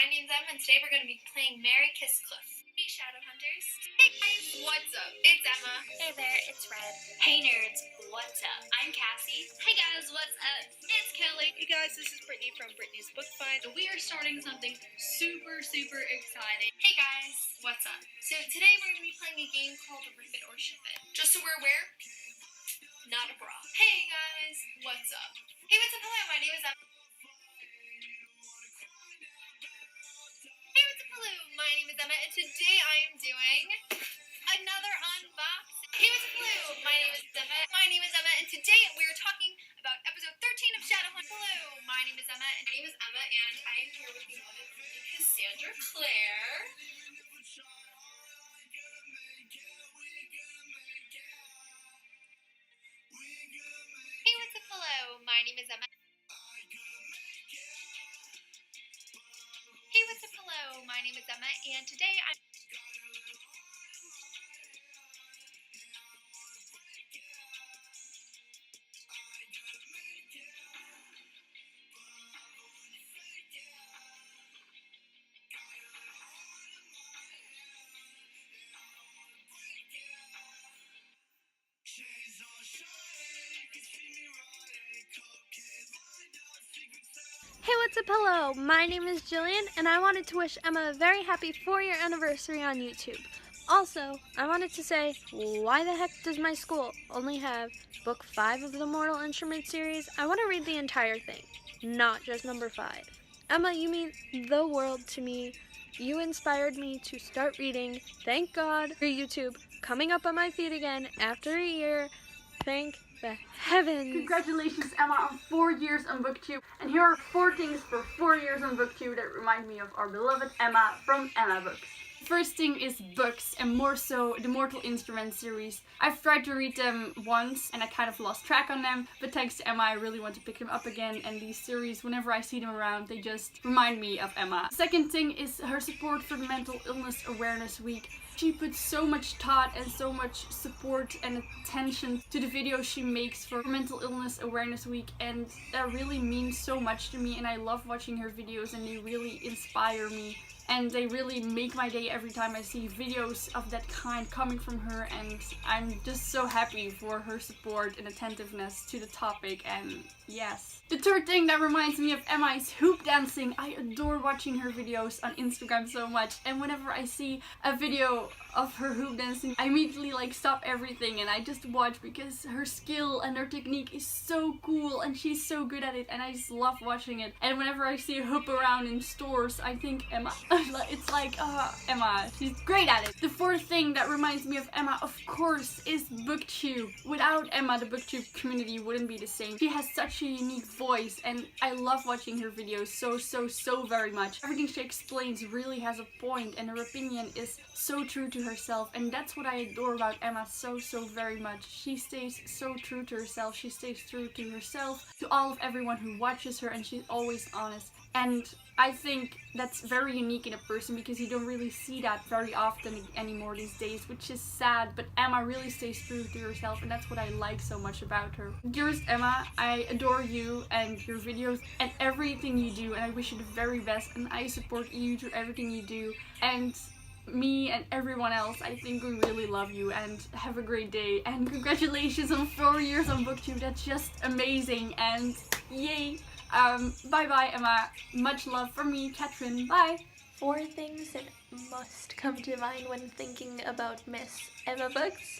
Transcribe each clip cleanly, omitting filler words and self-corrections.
my name's Emma, and today we're going to be playing Mary Kiss Cliff. Hey, Shadowhunters. Hey, guys. What's up? It's Emma. Hey there, it's Red. Hey, nerds. What's up? I'm Cassie. Hey, guys. What's up? It's Kelly. Hey guys, this is Brittany from Brittany's Book Find. We are starting something super exciting. Hey, guys. What's up? So today we're going to be playing a game called Rip It or Ship It. Just so we're aware, not a bra. Hey, guys. What's up? Hey, what's up? Hello, my name is Emma. Hey, what's up? Hello, my name is Emma, and today I am doing another unboxing. Hey, what's up? Hello, my name is Emma. My name is Emma, and today we are talking about episode 13 of Shadowhunters. Hello, my name is Emma, and I am here with the one and only Cassandra Clare. Hey, what's up? Hello, my name is Emma. Hey, what's up? Hello, my name is Emma, and today I'm... Hey, what's up? Hello, my name is Jillian, and I wanted to wish Emma a very happy 4-year anniversary on YouTube. Also, I wanted to say, why the heck does my school only have book 5 of the Mortal Instruments series? I want to read the entire thing, not just number 5. Emma, you mean the world to me. You inspired me to start reading. Thank God for YouTube coming up on my feet again after a year. Thank the heavens. Congratulations, Emma, on 4 years on BookTube. And here are 4 things for 4 years on BookTube that remind me of our beloved Emma from Emma Books. First thing is books, and more so the Mortal Instruments series. I've tried to read them once and I kind of lost track on them, but thanks to Emma I really want to pick them up again, and these series, whenever I see them around, they just remind me of Emma. Second thing is her support for the Mental Illness Awareness Week. She puts so much thought and so much support and attention to the videos she makes for Mental Illness Awareness Week, and that really means so much to me, and I love watching her videos and they really inspire me. And they really make my day every time I see videos of that kind coming from her, and I'm just so happy for her support and attentiveness to the topic, and yes. The third thing that reminds me of Emma is hoop dancing. I adore watching her videos on Instagram so much, and whenever I see a video of her hoop dancing, I immediately stop everything and I just watch, because her skill and her technique is so cool and she's so good at it, and I just love watching it. And whenever I see her hoop around in stores, I think Emma. It's like, Emma, she's great at it. The fourth thing that reminds me of Emma, of course, is BookTube. Without Emma, the BookTube community wouldn't be the same. She has such a unique voice, and I love watching her videos so very much. Everything she explains really has a point, and her opinion is so true to herself, and that's what I adore about Emma so very much. She stays so true to herself. She stays true to herself, to all of everyone who watches her, and she's always honest. And I think that's very unique in a person, because you don't really see that very often anymore these days, which is sad, but Emma really stays true to herself, and that's what I like so much about her. Dearest Emma, I adore you and your videos and everything you do, and I wish you the very best, and I support you through everything you do, and me and everyone else. I think we really love you, and have a great day, and congratulations on 4 years on BookTube. That's just amazing, and yay! Bye bye, Emma. Much love from me, Catherine. Bye! 4 things that must come to mind when thinking about Miss Emma Books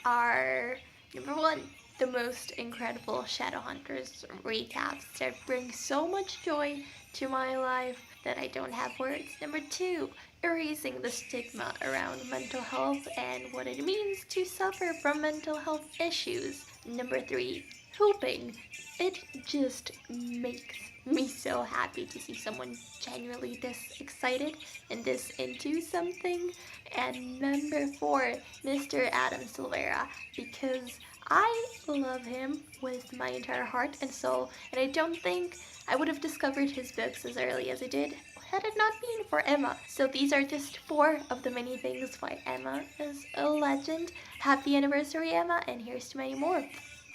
are: number 1, the most incredible Shadowhunters recaps that bring so much joy to my life that I don't have words. Number 2, erasing the stigma around mental health and what it means to suffer from mental health issues. Number 3, hooping. It just makes me so happy to see someone genuinely this excited and this into something. And number 4, Mr. Adam Silvera, because I love him with my entire heart and soul, and I don't think I would have discovered his books as early as I did had it not been for Emma. So these are just 4 of the many things why Emma is a legend. Happy anniversary, Emma, and here's to many more.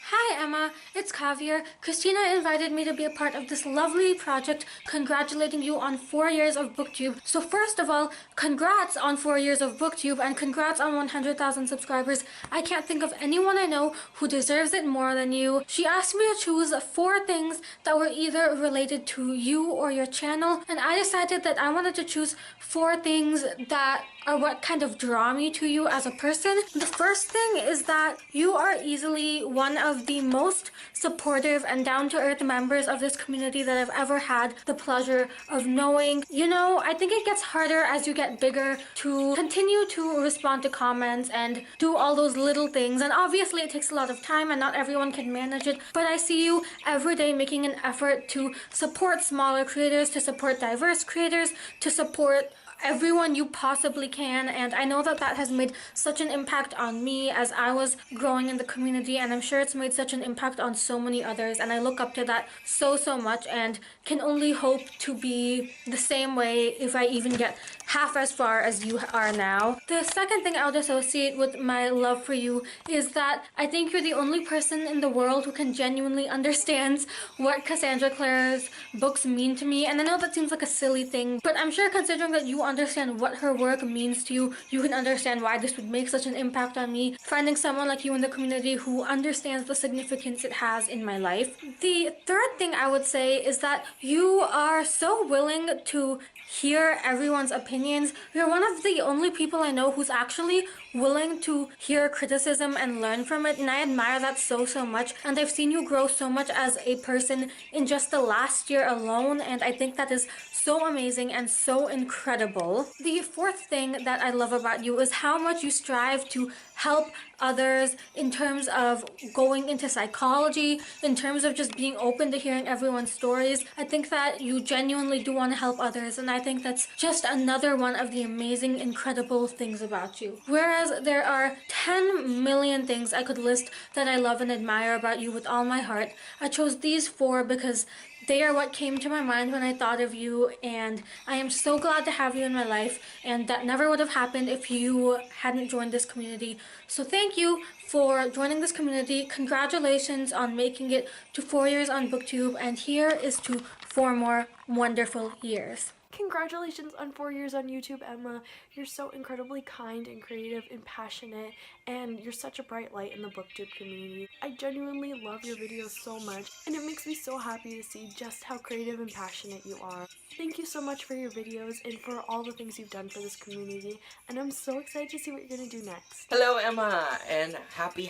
Hi Emma, it's Javier. Christina invited me to be a part of this lovely project congratulating you on 4 years of BookTube. So first of all, congrats on 4 years of BookTube and congrats on 100,000 subscribers. I can't think of anyone I know who deserves it more than you. She asked me to choose 4 things that were either related to you or your channel, and I decided that I wanted to choose 4 things that are what kind of draw me to you as a person. The first thing is that you are easily one of the most supportive and down-to-earth members of this community that I've ever had the pleasure of knowing. You know, I think it gets harder as you get bigger to continue to respond to comments and do all those little things, and obviously it takes a lot of time and not everyone can manage it, but I see you every day making an effort to support smaller creators, to support diverse creators, to support everyone you possibly can, and I know that that has made such an impact on me as I was growing in the community, and I'm sure it's made such an impact on so many others, and I look up to that so much and can only hope to be the same way if I even get half as far as you are now. The second thing I would associate with my love for you is that I think you're the only person in the world who can genuinely understand what Cassandra Clare's books mean to me, and I know that seems like a silly thing, but I'm sure considering that you understand what her work means to you, you can understand why this would make such an impact on me, finding someone like you in the community who understands the significance it has in my life. The third thing I would say is that you are so willing to hear everyone's opinions. You're one of the only people I know who's actually willing to hear criticism and learn from it, and I admire that so much, and I've seen you grow so much as a person in just the last year alone, and I think that is so amazing and so incredible. The fourth thing that I love about you is how much you strive to help others in terms of going into psychology, in terms of just being open to hearing everyone's stories. I think that you genuinely do want to help others, and I think that's just another one of the amazing, incredible things about you. Whereas there are 10 million things I could list that I love and admire about you with all my heart, I chose these 4 because they are what came to my mind when I thought of you, and I am so glad to have you in my life, and that never would have happened if you hadn't joined this community. So thank you for joining this community. Congratulations on making it to 4 years on BookTube, and here is to 4 more wonderful years. Congratulations on 4 years on YouTube, Emma. You're so incredibly kind and creative and passionate, and you're such a bright light in the BookTube community. I genuinely love your videos so much, and it makes me so happy to see just how creative and passionate you are. Thank you so much for your videos and for all the things you've done for this community, and I'm so excited to see what you're going to do next. Hello Emma, and happy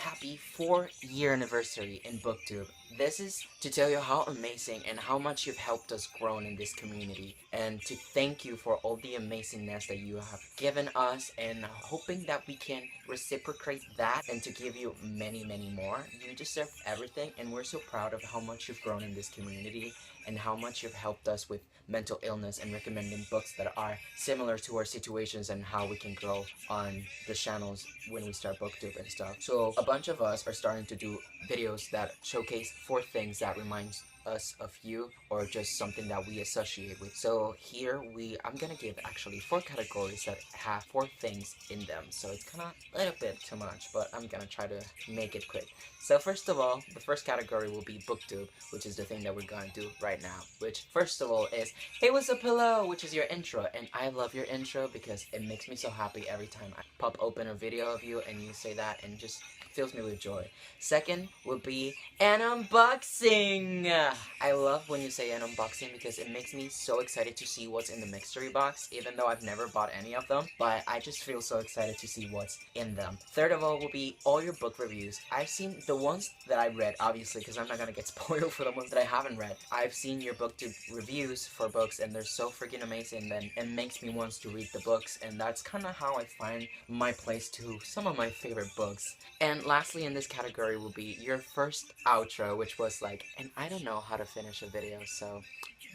4-year anniversary in BookTube. This is to tell you how amazing and how much you've helped us grow in this community, and to thank you for all the amazingness that you have given us, and hoping that we can reciprocate that and to give you many more. You deserve everything, and we're so proud of how much you've grown in this community and how much you've helped us with mental illness and recommending books that are similar to our situations and how we can grow on the channels when we start BookTube and stuff. So a bunch of us are starting to do videos that showcase 4 things that reminds us of you, or just something that we associate with. So here I'm gonna give actually 4 categories that have 4 things in them, so it's kind of a little bit too much, but I'm gonna try to make it quick. So first of all, the first category will be BookTube, which is the thing that we're gonna do right now, which first of all is Hey What's Up Hello, which is your intro, and I love your intro because it makes me so happy every time I pop open a video of you and you say that, and just fills me with joy. Second would be an unboxing. I love when you say an unboxing because it makes me so excited to see what's in the mystery box, even though I've never bought any of them, but I just feel so excited to see what's in them. Third of all will be all your book reviews. I've seen the ones that I read, obviously, because I'm not gonna get spoiled for the ones that I haven't read. I've seen your BookTube reviews for books, and they're so freaking amazing, and it makes me want to read the books, and that's kind of how I find my place to some of my favorite books. And lastly in this category will be your first outro, which was like, and I don't know how to finish a video, so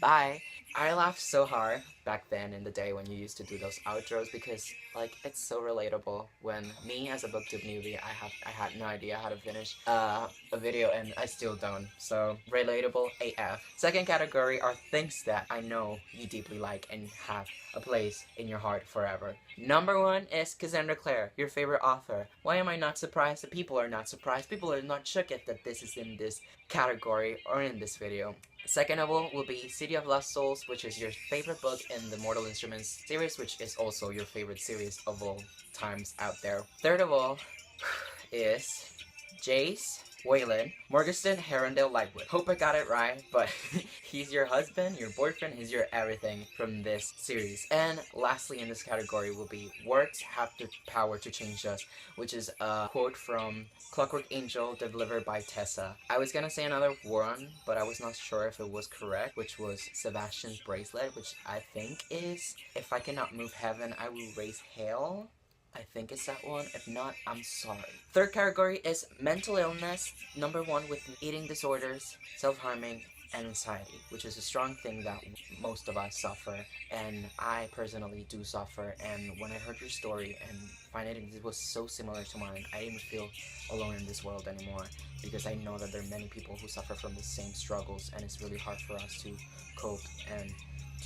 bye. I laughed so hard back then in the day when you used to do those outros, because like it's so relatable. When me as a BookTube newbie, I had no idea how to finish a video, and I still don't. So relatable AF. Second category are things that I know you deeply like and have a place in your heart forever. Number 1 is Cassandra Clare, your favorite author. Why am I not surprised that people people are not surprised, people are not shocked that this is in this category or in this video. Second of all will be City of Lost Souls, which is your favorite book in the Mortal Instruments series, which is also your favorite series of all times out there. Third of all is Jace Wayland Morgenstern Herondale Lightwood. Hope I got it right, but he's your husband, your boyfriend, he's your everything from this series. And lastly in this category will be Words Have the Power to Change Us, which is a quote from Clockwork Angel delivered by Tessa. I was gonna say another one, but I was not sure if it was correct, which was Sebastian's Bracelet, which I think is, if I cannot move heaven, I will raise hell. I think it's that one. If not, I'm sorry. Third category is mental illness. Number 1 with eating disorders, self-harming, and anxiety, which is a strong thing that most of us suffer, and I personally do suffer. And when I heard your story and finding it was so similar to mine, I didn't feel alone in this world anymore, because I know that there are many people who suffer from the same struggles, and it's really hard for us to cope and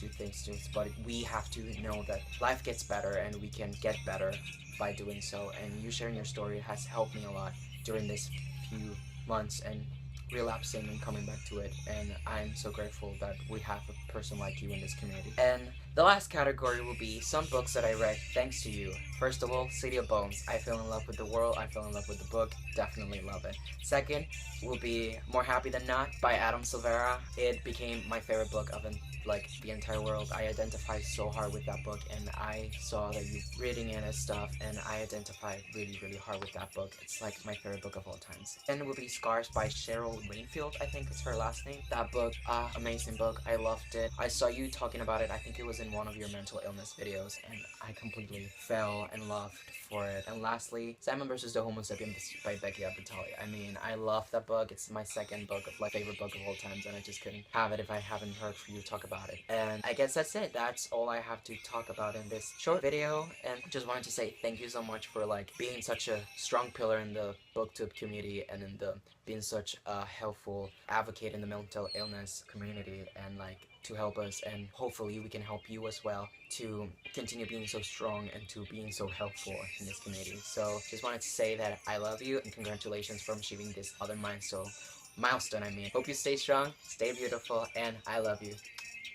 do things to us. But we have to know that life gets better and we can get better by doing so, and you sharing your story has helped me a lot during this few months and relapsing and coming back to it, and I'm so grateful that we have a person like you in this community. And the last category will be some books that I read thanks to you. First of all, City of Bones. I fell in love with the world, I fell in love with the book, definitely love it. Second will be More Happy Than Not by Adam Silvera. It became my favorite book of the entire world. I identified so hard with that book, and I saw that you reading it and stuff, and I identified really, really hard with that book. It's like my favorite book of all times. Then it will be Scars by Cheryl Rainfield, I think is her last name. That book, amazing book. I loved it. I saw you talking about it. I think it was in one of your mental illness videos, and I completely fell in love for it. And lastly, Simon vs. the Homo Sapien by Becky Albertalli. I mean, I love that book. It's my second book of favorite book of all times, and I just couldn't have it if I haven't heard you talk about it. And I guess that's it. That's all I have to talk about in this short video, and just wanted to say thank you so much for being such a strong pillar in the BookTube community, and in the being such a helpful advocate in the mental illness community, and to help us, and hopefully we can help you as well to continue being so strong and to being so helpful in this community. So just wanted to say that I love you, and congratulations for achieving this other milestone. Hope you stay strong, stay beautiful, and I love you.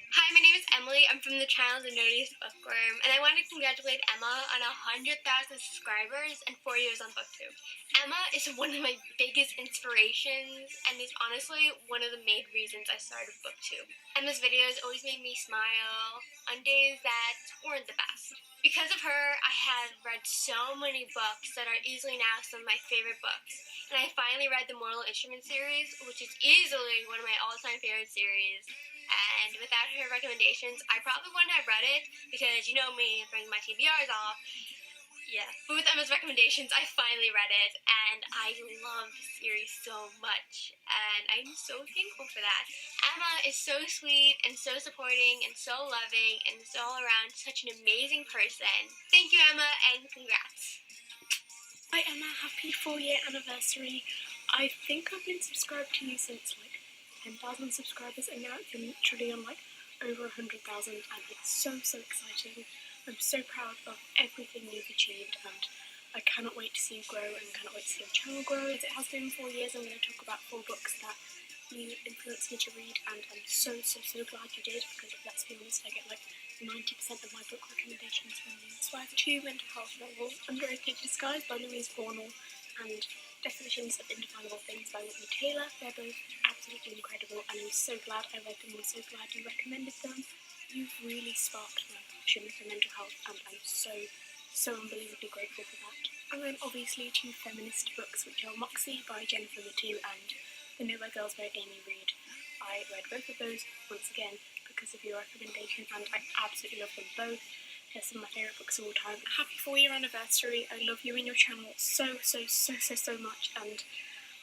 Hi, my name is Emily. I'm from the channel The Nerdiest Bookworm, and I want to congratulate Emma on 100,000 subscribers and 4 years on BookTube. Emma is one of my biggest inspirations, and is honestly one of the main reasons I started BookTube. Emma's videos always made me smile on days that weren't the best. Because of her, I have read so many books that are easily now some of my favorite books. And I finally read the Mortal Instruments series, which is easily one of my all-time favorite series. And without her recommendations, I probably wouldn't have read it, because you know me, bringing my TBRs off. Yeah. But with Emma's recommendations, I finally read it, and I love the series so much, and I'm so thankful for that. Emma is so sweet, and so supporting, and so loving, and so all around such an amazing person. Thank you, Emma, and congrats. Hi Emma, happy 4-year anniversary. I think I've been subscribed to you since 10,000 subscribers, and now it's literally on over 100,000, and it's so exciting. I'm so proud of everything you've achieved, and I cannot wait to see you grow, and cannot wait to see your channel grow. As it has been 4 years, I'm going to talk about 4 books that you influenced me to read, and I'm so glad you did, because let's be honest, I get 90% of my book recommendations from you. So I have 2 mental health novels, Under a Thick Disguise by Louise Cornell, and Definitions of Indefinable Things by Whitney Taylor. They're both absolutely incredible, and I'm so glad I read them. I'm so glad you recommended them. You've really sparked my passion for mental health, and I'm so unbelievably grateful for that. And then obviously 2 feminist books, which are Moxie by Jennifer Mathieu and The Nowhere Girls by Amy Reed. I read both of those once again because of your recommendation, and I absolutely love them both. They're some of my favourite books of all time. Happy 4-year anniversary. I love you and your channel so much, and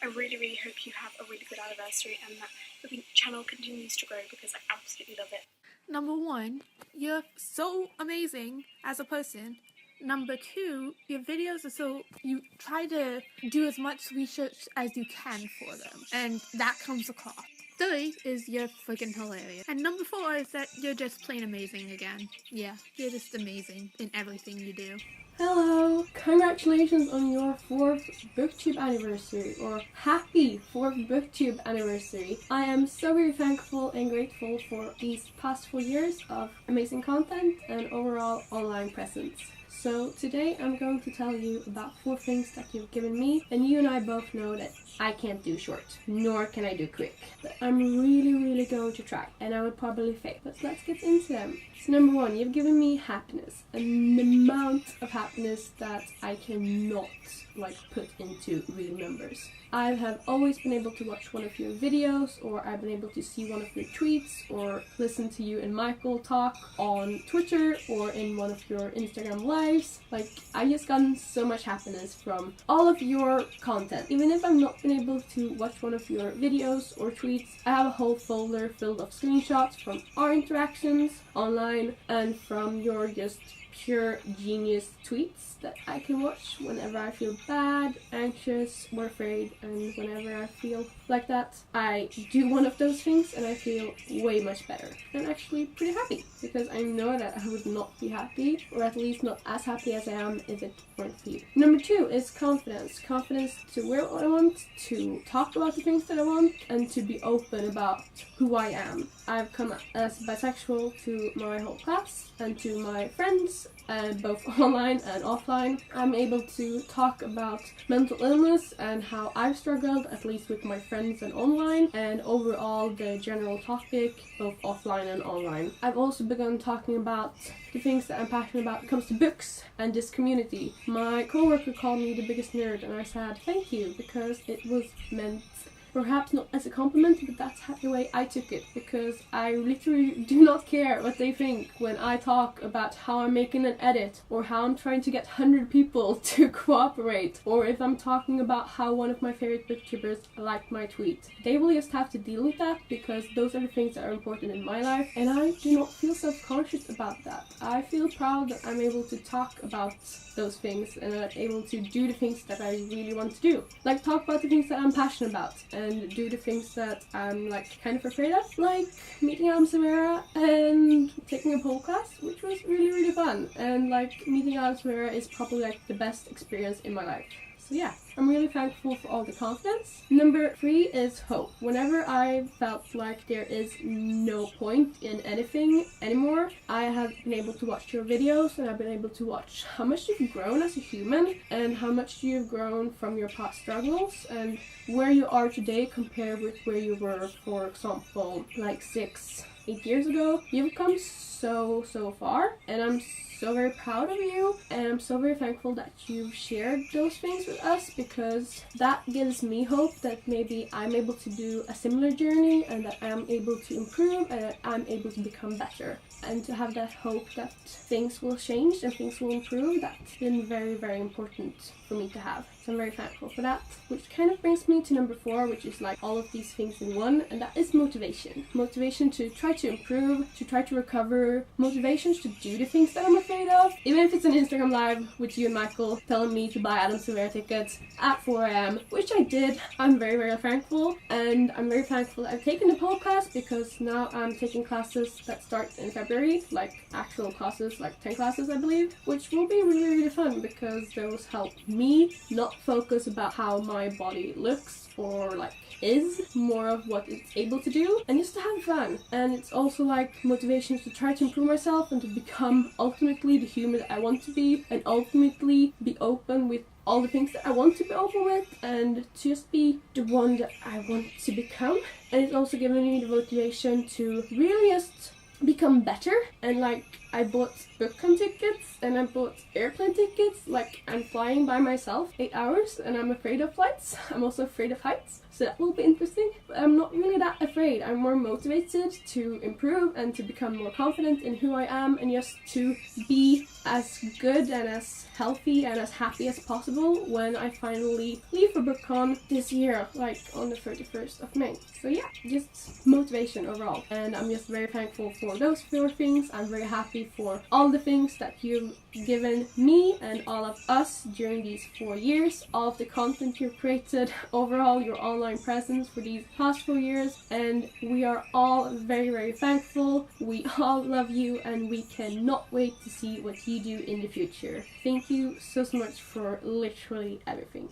I really hope you have a really good anniversary, and that your channel continues to grow, because I absolutely love it. Number 1, you're so amazing as a person. Number 2, your videos are you try to do as much research as you can for them, and that comes across. 3 is you're freaking hilarious. And number 4 is that you're just plain amazing again. Yeah, you're just amazing in everything you do. Hello! Congratulations on your 4th BookTube anniversary, or happy 4th BookTube anniversary. I am so very thankful and grateful for these past 4 years of amazing content and overall online presence. So today I'm going to tell you about 4 things that you've given me, and you and I both know that I can't do short, nor can I do quick. But I'm really going to try, and I would probably fail. But let's get into them. So number 1, you've given me happiness, an amount of happiness that I cannot put into real numbers. I have always been able to watch one of your videos, or I've been able to see one of your tweets, or listen to you and Michael talk on Twitter or in one of your Instagram lives. I just gotten so much happiness from all of your content. Even if I've not been able to watch one of your videos or tweets, I have a whole folder filled of screenshots from our interactions online and from your just pure genius tweets that I can watch whenever I feel bad, anxious, or afraid, and whenever I feel like that, I do one of those things and I feel way much better. I'm actually pretty happy because I know that I would not be happy, or at least not as happy as I am if it weren't for you. Number 2 is confidence. Confidence to wear what I want, to talk about the things that I want, and to be open about who I am. I've come as bisexual to my whole class and to my friends, both online and offline. I'm able to talk about mental illness and how I've struggled, at least with my friends and online, and overall the general topic, both offline and online. I've also begun talking about the things that I'm passionate about when it comes to books and this community. My coworker called me the biggest nerd, and I said thank you, because it was meant perhaps not as a compliment, but that's the way I took it, because I literally do not care what they think when I talk about how I'm making an edit, or how I'm trying to get 100 people to cooperate, or if I'm talking about how one of my favorite booktubers liked my tweet. They will just have to deal with that, because those are the things that are important in my life, and I do not feel self-conscious about that. I feel proud that I'm able to talk about those things, and I'm able to do the things that I really want to do. Like talk about the things that I'm passionate about, and do the things that I'm kind of afraid of, like meeting Adam Severa and taking a pole class, which was really fun. And meeting Adam Severa is probably the best experience in my life. So yeah, I'm really thankful for all the confidence. Number 3 is hope. Whenever I felt like there is no point in anything anymore, I have been able to watch your videos, and I've been able to watch how much you've grown as a human, and how much you've grown from your past struggles, and where you are today compared with where you were, for example, 6-8 years ago. You've come so far, and I'm so very proud of you, and I'm so very thankful that you've shared those things with us, because that gives me hope that maybe I'm able to do a similar journey, and that I'm able to improve, and that I'm able to become better. And to have that hope that things will change and things will improve, that's been very important for me to have. So I'm very thankful for that. Which kind of brings me to number 4, which is all of these things in one, and that is motivation. Motivation to try to improve, to try to recover, motivations to do the things that I'm afraid of. Even if it's an Instagram live with you and Michael telling me to buy Adam Severa tickets at 4 a.m, which I did. I'm very thankful, and I'm very thankful that I've taken the pole class, because now I'm taking classes that start in February, actual classes, 10 classes I believe, which will be really fun, because those help me not focus about how my body looks or is, more of what it's able to do, and just to have fun. And it's also motivations to try to improve myself and to become ultimately the human that I want to be, and ultimately be open with all the things that I want to be open with, and to just be the one that I want to become. And it's also given me the motivation to really just become better, and I bought BookCon tickets, and I bought airplane tickets. I'm flying by myself 8 hours, and I'm afraid of flights. I'm also afraid of heights, so that will be interesting. But I'm not really that afraid. I'm more motivated to improve and to become more confident in who I am, and just to be as good and as healthy and as happy as possible when I finally leave for BookCon this year, on the 31st of May. So yeah, just motivation overall. And I'm just very thankful for those 4 things. I'm very happy you for all the things that you've given me and all of us during these 4 years, all of the content you've created, overall your online presence for these past 4 years, and we are all very, very thankful. We all love you and we cannot wait to see what you do in the future. Thank you so much for literally everything.